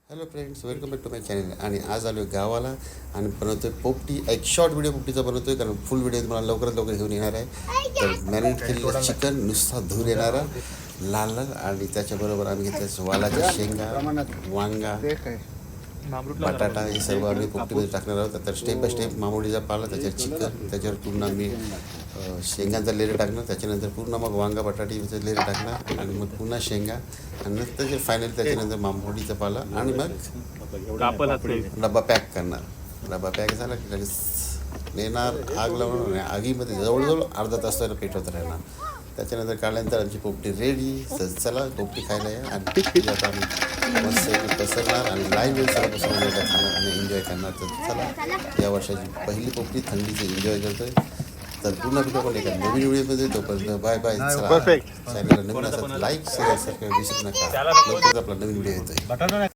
Hello friends, welcome back to my channel. आणि आज आलो आहे गावाला आणि बनवतोय पोपटी. एक शॉर्ट व्हिडिओ पोपटीचा बनवतोय, कारण फुल व्हिडिओ तुम्हाला लवकरात लवकर घेऊन येणार आहे. तर मॅरिनेट केलेलं चिकन नुसता धूर येणारा लाल लाल, आणि त्याच्याबरोबर आम्ही घेतलं वालाच्या शेंगा, वांगा, बटाटा, हे सर्व आम्ही पोपटीमध्ये टाकणार आहोत. तर स्टेप बाय स्टेप मामोडीचा पाला, त्याच्यावर चिकन, त्याच्यावर पूर्ण आम्ही शेंगांचा लेअर टाकणार, त्याच्यानंतर पूर्ण मग वांगा बटाटीचं लेअर टाकणार, आणि मग पुन्हा शेंगा, आणि नंतर जे फायनल त्याच्यानंतर मामोडीचा पाला, आणि मग डब्बा पॅक करणार. डब्बा पॅक झाला की लगेच नेणार, आग लावणार, आणि आगीमध्ये जवळजवळ अर्धा तास तर पेटवत राहणार. त्याच्यानंतर काढल्यानंतर आमची पोपटी रेडी. तर चला पोपटी खायला या. आणि आता आम्ही मस्त पसरणार आणि लाईव्ह सर्वपासून खाणार आणि एन्जॉय करणार. तर चला, या वर्षाची पहिली पोपटी थंडीची एन्जॉय करतोय. तर पूर्ण व्हिडिओ पण एका नवीन व्हिडिओमध्ये तोपर्यंत बाय बाय. चला, चॅनलला नवीन असतात लाईक शेअर सबस्क्राईब विसरू नका. लवकरच आपला नवीन व्हिडिओ येतोय.